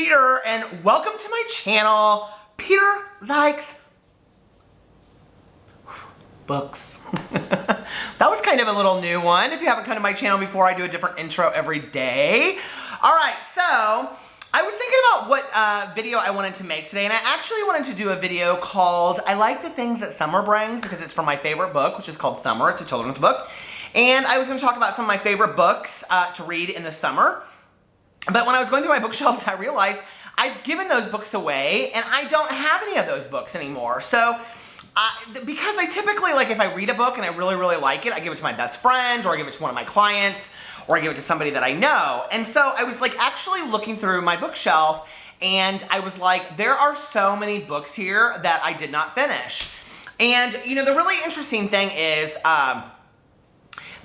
Peter, and welcome to my channel. Peter likes books. That was kind of a little new one. If you haven't come to my channel before, I do a different intro every day. All right, so I was thinking about what video I wanted to make today, and I actually wanted to do a video called I Like the Things That Summer Brings, because it's from my favorite book, which is called Summer. It's a children's book. And I was going to talk about some of my favorite books to read in the summer. But when I was going through my bookshelves, I realized I've given those books away, and I don't have any of those books anymore. So, because I typically, like, if I read a book and I really, really like it, I give it to my best friend, or I give it to one of my clients, or I give it to somebody that I know. And so I was, like, actually looking through my bookshelf, and I was like, there are so many books here that I did not finish. And, you know, the really interesting thing is that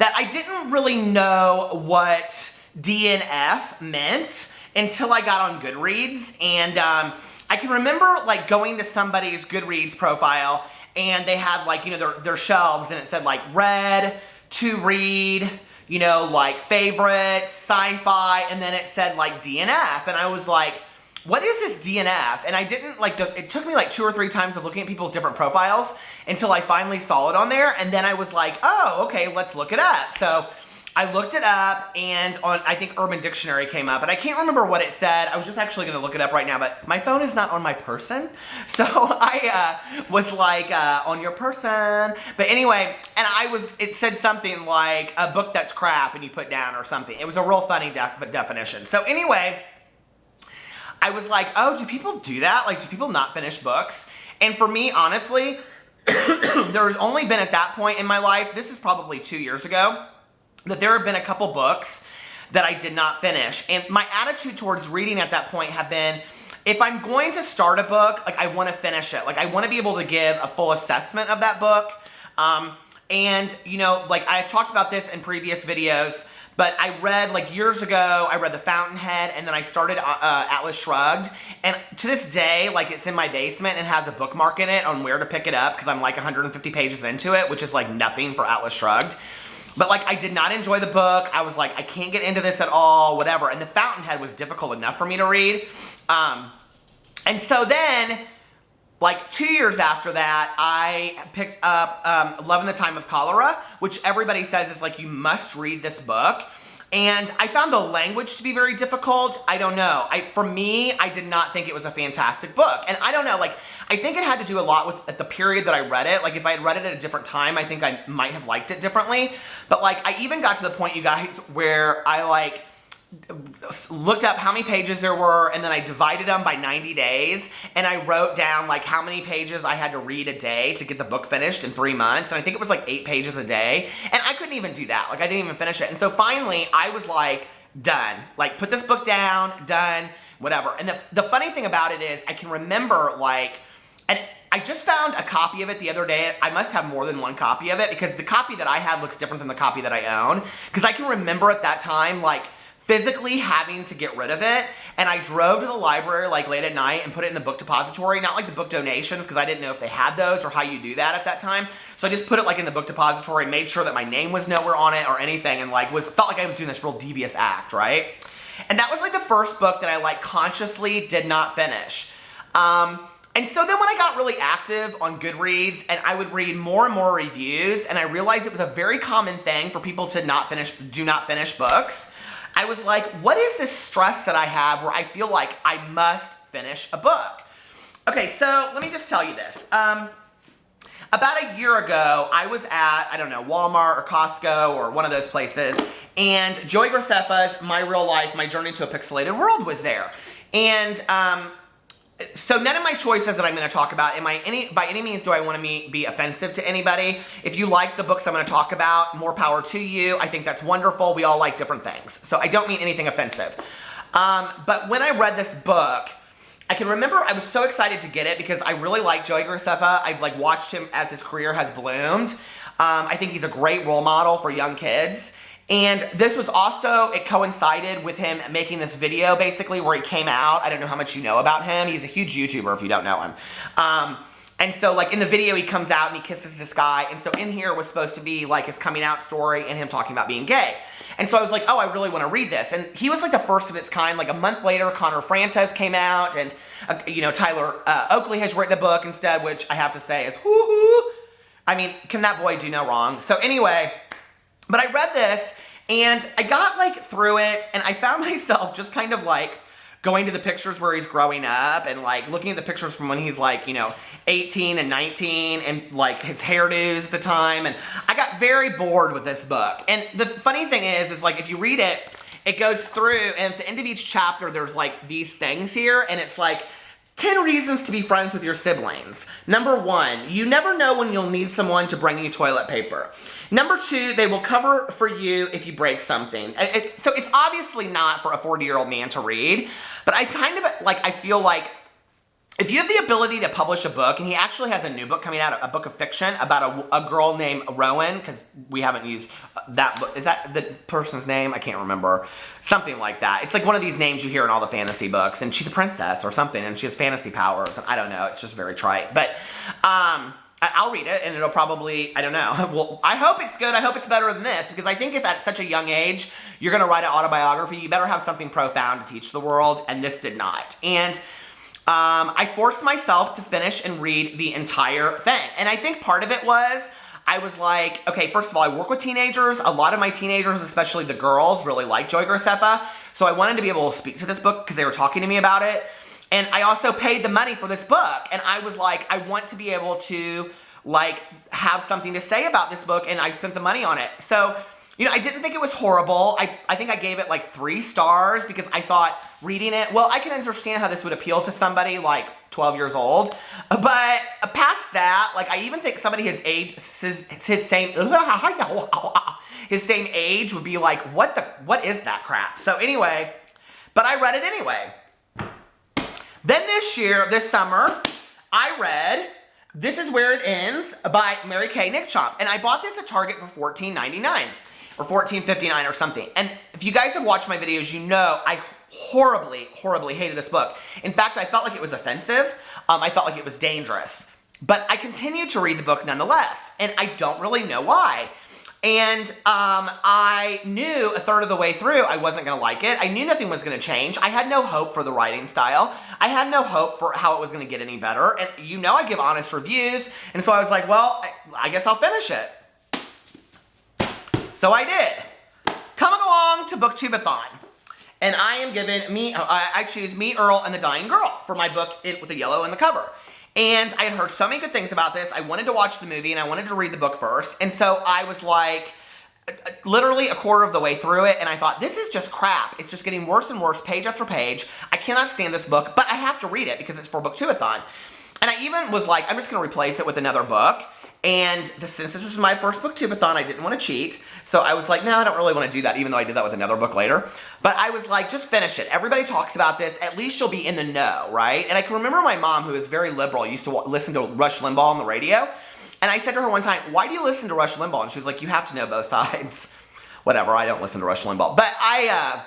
I didn't really know what DNF meant until I got on Goodreads, and I can remember like going to somebody's Goodreads profile and they had like, you know, their shelves, and it said like read, to read, you know, like favorites, sci-fi, and then it said like DNF, and I was like, what is this DNF? And I didn't like, it took me like 2 or 3 times of looking at people's different profiles until I finally saw it on there, and then I was like, oh, okay, let's look it up. So I looked it up, and on, I think Urban Dictionary came up, and I can't remember what it said. I was just actually going to look it up right now, but my phone is not on my person, so I was like, on your person. But anyway, and it said something like, a book that's crap and you put down or something. It was a real funny definition. So anyway, I was like, oh, do people do that? Like, do people not finish books? And for me, honestly, there's only been at that point in my life, this is probably 2 years ago, that there have been a couple books that I did not finish. And my attitude towards reading at that point have been, if I'm going to start a book, like I want to finish it. Like I want to be able to give a full assessment of that book. And you know, like I've talked about this in previous videos, but I read like years ago, I read The Fountainhead, and then I started Atlas Shrugged. And to this day, like it's in my basement and has a bookmark in it on where to pick it up, because I'm like 150 pages into it, which is like nothing for Atlas Shrugged. But like I did not enjoy the book. I was like, I can't get into this at all, whatever. And The Fountainhead was difficult enough for me to read. And so then, like 2 years after that, I picked up Love in the Time of Cholera, which everybody says is like, you must read this book. And I found the language to be very difficult. I don't know. For me, I did not think it was a fantastic book. And I don't know, like, I think it had to do a lot with at the period that I read it. Like, if I had read it at a different time, I think I might have liked it differently. But, like, I even got to the point, you guys, where I, like, looked up how many pages there were, and then I divided them by 90 days, and I wrote down like how many pages I had to read a day to get the book finished in 3 months, and I think it was like 8 pages a day, and I couldn't even do that. Like I didn't even finish it. And so finally I was like, done. Like, put this book down, done, whatever. And the funny thing about it is I can remember like, and I just found a copy of it the other day. I must have more than one copy of it, because the copy that I have looks different than the copy that I own, because I can remember at that time like physically having to get rid of it, and I drove to the library like late at night and put it in the book depository, not like the book donations, because I didn't know if they had those or how you do that at that time. So I just put it like in the book depository, made sure that my name was nowhere on it or anything, and like felt like I was doing this real devious act, right? And that was like the first book that I like consciously did not finish. And so then when I got really active on Goodreads and I would read more and more reviews, and I realized it was a very common thing for people to do not finish books, I was like, what is this stress that I have where I feel like I must finish a book? Okay, so let me just tell you this. About a year ago, I was at, I don't know, Walmart or Costco or one of those places, and Joey Graceffa's My Real Life, My Journey to a Pixelated World was there. And so none of my choices that I'm going to talk about, by any means do I want to be offensive to anybody. If you like the books I'm going to talk about, more power to you. I think that's wonderful. We all like different things. So I don't mean anything offensive. But when I read this book, I can remember I was so excited to get it because I really like Joey Graceffa. I've like watched him as his career has bloomed. I think he's a great role model for young kids. And this was also, it coincided with him making this video basically where he came out. I don't know how much you know about him. He's a huge YouTuber if you don't know him. And so, like, in the video, he comes out and he kisses this guy. And so in here was supposed to be, like, his coming out story and him talking about being gay. And so I was like, oh, I really want to read this. And he was, like, the first of its kind. Like, a month later, Connor Frantes came out. And, you know, Tyler Oakley has written a book instead, which I have to say is whoo-hoo. I mean, can that boy do no wrong? So anyway, but I read this, and I got, like, through it. And I found myself just kind of, like, going to the pictures where he's growing up and, like, looking at the pictures from when he's, like, you know, 18 and 19 and, like, his hairdos at the time. And I got very bored with this book. And the funny thing is, like, if you read it, it goes through, and at the end of each chapter, there's, like, these things here, and it's, like, 10 reasons to be friends with your siblings. Number 1, you never know when you'll need someone to bring you toilet paper. Number 2, they will cover for you if you break something. So it's obviously not for a 40-year-old man to read, but I kind of, like, I feel like if you have the ability to publish a book, and he actually has a new book coming out, a book of fiction about a girl named Rowan, because we haven't used that book. Is that the person's name? I can't remember. Something like that. It's like one of these names you hear in all the fantasy books, and she's a princess or something, and she has fantasy powers, and I don't know. It's just very trite. But I'll read it, and it'll probably, I don't know. Well, I hope it's good. I hope it's better than this, because I think if at such a young age you're going to write an autobiography, you better have something profound to teach the world, and this did not. And I forced myself to finish and read the entire thing. And I think part of it was, I was like, okay, first of all, I work with teenagers. A lot of my teenagers, especially the girls, really like Joy Graceffa. So I wanted to be able to speak to this book because they were talking to me about it. And I also paid the money for this book. And I was like, I want to be able to, like, have something to say about this book. And I spent the money on it. So, you know, I didn't think it was horrible. I think I gave it like 3 stars because I thought reading it, well, I can understand how this would appeal to somebody like 12 years old. But past that, like, I even think somebody his age, his same age would be like, what is that crap? So anyway, but I read it anyway. Then this summer, I read This Is Where It Ends by Mary Kay Nickchomp. And I bought this at Target for $14.99. Or $14.59 or something. And if you guys have watched my videos, you know I horribly, horribly hated this book. In fact, I felt like it was offensive. I felt like it was dangerous. But I continued to read the book nonetheless. And I don't really know why. And I knew a third of the way through I wasn't going to like it. I knew nothing was going to change. I had no hope for the writing style. I had no hope for how it was going to get any better. And you know I give honest reviews. And so I was like, well, I guess I'll finish it. So I did. Coming along to Booktubeathon. And I am given I choose Me, Earl, and the Dying Girl for my book with the yellow in the cover. And I had heard so many good things about this. I wanted to watch the movie and I wanted to read the book first. And so I was like, literally a quarter of the way through it. And I thought, this is just crap. It's just getting worse and worse, page after page. I cannot stand this book, but I have to read it because it's for Booktubeathon. And I even was like, I'm just going to replace it with another book. And since this was my first Booktubeathon, I didn't want to cheat. So I was like, no, I don't really want to do that, even though I did that with another book later. But I was like, just finish it. Everybody talks about this. At least you'll be in the know, right? And I can remember my mom, who is very liberal, used to listen to Rush Limbaugh on the radio. And I said to her one time, why do you listen to Rush Limbaugh? And she was like, you have to know both sides. Whatever, I don't listen to Rush Limbaugh. But I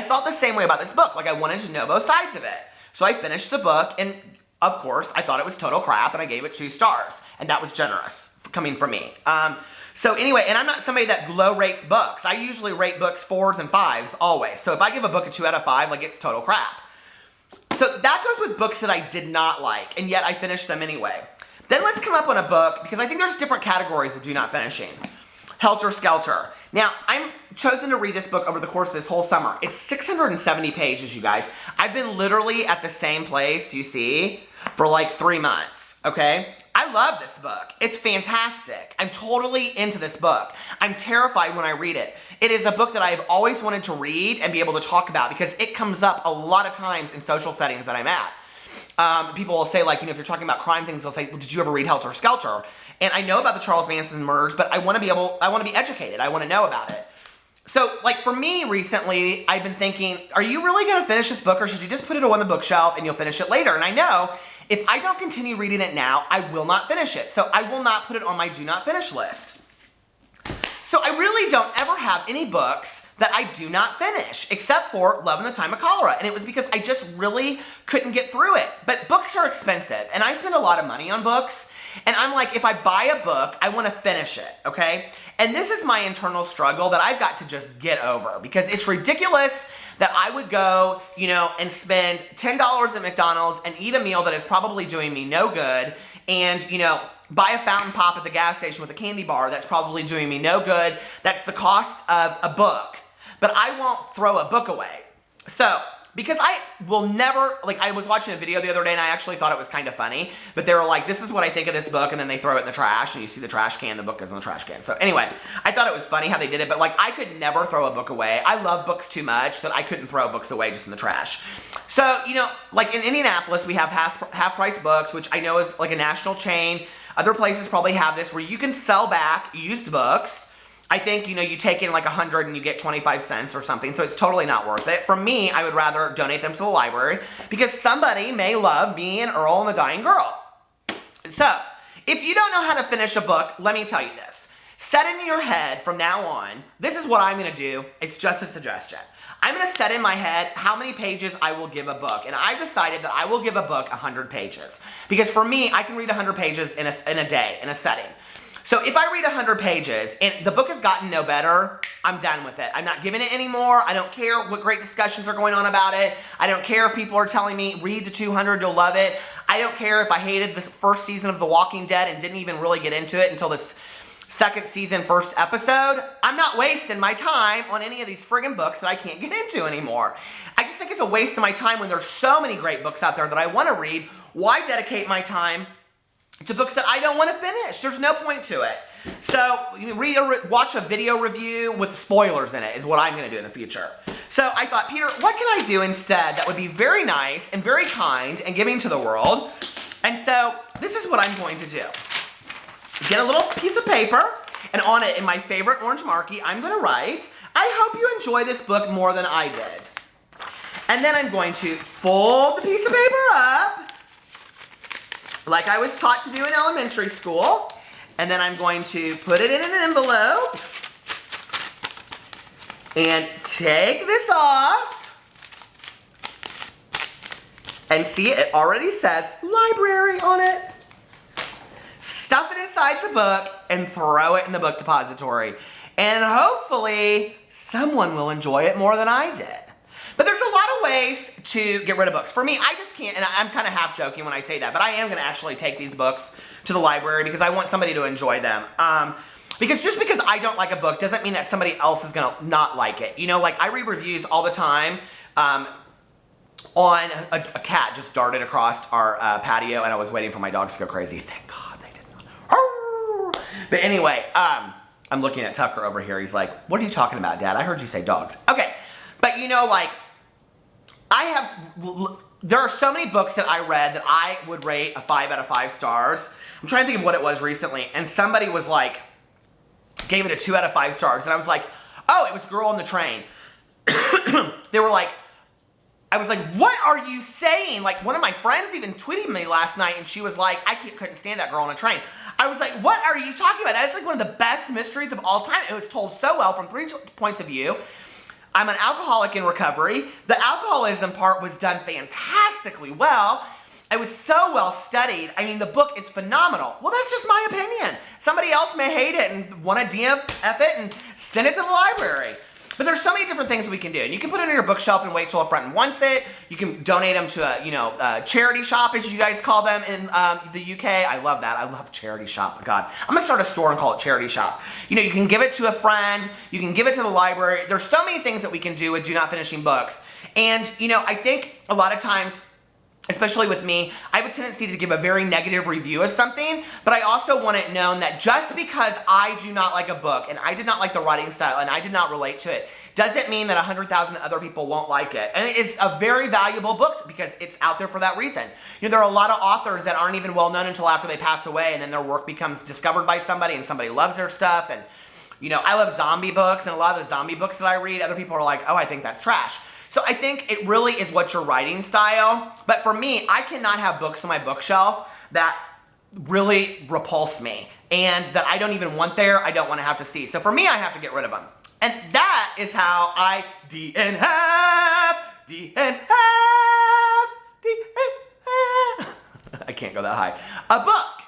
felt the same way about this book. Like, I wanted to know both sides of it. So I finished the book, and of course, I thought it was total crap, and I gave it 2 stars. And that was generous, coming from me. So anyway, and I'm not somebody that low rates books. I usually rate books 4s and 5s, always. So if I give a book a 2 out of 5, like, it's total crap. So that goes with books that I did not like, and yet I finished them anyway. Then let's come up on a book, because I think there's different categories of do not finishing. Helter Skelter. Now, I'm chosen to read this book over the course of this whole summer. It's 670 pages, you guys. I've been literally at the same place, do you see, for like 3 months, okay? I love this book. It's fantastic. I'm totally into this book. I'm terrified when I read it. It is a book that I've always wanted to read and be able to talk about because it comes up a lot of times in social settings that I'm at. People will say, like, you know, if you're talking about crime things, they'll say, well, did you ever read Helter Skelter? And I know about the Charles Manson murders, but I want to be educated. I want to know about it. So, like, for me recently, I've been thinking, are you really going to finish this book, or should you just put it on the bookshelf and you'll finish it later? And I know if I don't continue reading it now, I will not finish it. So I will not put it on my do not finish list. So I really don't ever have any books that I do not finish, except for Love in the Time of Cholera. And it was because I just really couldn't get through it. But books are expensive, and I spend a lot of money on books. And I'm like, if I buy a book, I want to finish it, okay? And this is my internal struggle that I've got to just get over, because it's ridiculous that I would go, and spend $10 at McDonald's and eat a meal that is probably doing me no good, and, buy a fountain pop at the gas station with a candy bar that's probably doing me no good. That's the cost of a book. But I won't throw a book away. So, because I will never, I was watching a video the other day and I actually thought it was kind of funny, but they were like, this is what I think of this book, and then they throw it in the trash, and you see the trash can, the book goes in the trash can. So anyway, I thought it was funny how they did it, but I could never throw a book away. I love books too much that I couldn't throw books away just in the trash. So, in Indianapolis, we have half-price books, which I know is a national chain. Other places probably have this where you can sell back used books. I think, you take in 100 and you get 25 cents or something, so it's totally not worth it. For me, I would rather donate them to the library because somebody may love me and Earl and the Dying Girl. So, if you don't know how to finish a book, let me tell you this. Set in your head from now on, this is what I'm going to do. It's just a suggestion. I'm going to set in my head how many pages I will give a book. And I decided that I will give a book 100 pages. Because for me, I can read 100 pages in a day, in a setting. So if I read 100 pages and the book has gotten no better, I'm done with it. I'm not giving it anymore. I don't care what great discussions are going on about it. I don't care if people are telling me, read to 200, you'll love it. I don't care if I hated the first season of The Walking Dead and didn't even really get into it until this second season, first episode. I'm not wasting my time on any of these friggin' books that I can't get into anymore. I just think it's a waste of my time when there's so many great books out there that I want to read. Why dedicate my time to books that I don't want to finish? There's no point to it. So, watch a video review with spoilers in it is what I'm going to do in the future. So I thought, Peter, what can I do instead that would be very nice and very kind and giving to the world? And so this is what I'm going to do. Get a little piece of paper, and on it, in my favorite orange Marquee, I'm going to write, I hope you enjoy this book more than I did. And then I'm going to fold the piece of paper up, like I was taught to do in elementary school. And then I'm going to put it in an envelope, and take this off. And see, it already says library on it. Stuff it inside the book and throw it in the book depository. And hopefully someone will enjoy it more than I did. But there's a lot of ways to get rid of books. For me, I just can't, and I'm kind of half joking when I say that, but I am going to actually take these books to the library because I want somebody to enjoy them. Because just because I don't like a book doesn't mean that somebody else is going to not like it. I read reviews all the time on a cat just darted across our patio, and I was waiting for my dogs to go crazy. Thank God they did not. But anyway, I'm looking at Tucker over here. He's like, what are you talking about, Dad? I heard you say dogs. Okay, but there are so many books that I read that I would rate a 5 out of 5 stars. I'm trying to think of what it was recently, and somebody was like, gave it a 2 out of 5 stars, and I was like, oh, it was Girl on the Train. They were like, I was like, what are you saying? One of my friends even tweeted me last night, and she was like, couldn't stand that Girl on a Train. I was like, what are you talking about? That's one of the best mysteries of all time. It was told so well from 3 points of view. I'm an alcoholic in recovery. The alcoholism part was done fantastically well. It was so well studied. I mean, the book is phenomenal. Well, that's just my opinion. Somebody else may hate it and want to DNF it and send it to the library. But there's so many different things we can do. And you can put it on your bookshelf and wait till a friend wants it. You can donate them to a charity shop, as you guys call them in the UK. I love that. I love charity shop. God, I'm gonna start a store and call it charity shop. You can give it to a friend. You can give it to the library. There's so many things that we can do with do not finishing books. And I think a lot of times, especially with me, I have a tendency to give a very negative review of something, but I also want it known that just because I do not like a book, and I did not like the writing style, and I did not relate to it, doesn't mean that 100,000 other people won't like it. And it is a very valuable book because it's out there for that reason. There are a lot of authors that aren't even well known until after they pass away, and then their work becomes discovered by somebody, and somebody loves their stuff, and I love zombie books, and a lot of the zombie books that I read, other people are like, oh, I think that's trash. So I think it really is what's your writing style. But for me, I cannot have books on my bookshelf that really repulse me. and that I don't even want there, I don't want to have to see. So for me, I have to get rid of them. And that is how I DNF I can't go that high. A book.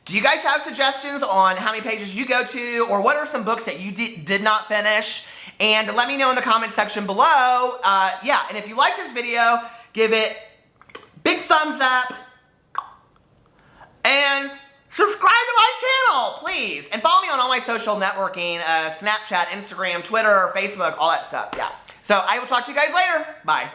Do you guys have suggestions on how many pages you go to, or what are some books that you did not finish? And let me know in the comment section below. Yeah, and if you like this video, give it big thumbs up and subscribe to my channel, please. And follow me on all my social networking, Snapchat, Instagram, Twitter, Facebook, all that stuff, yeah. So I will talk to you guys later. Bye.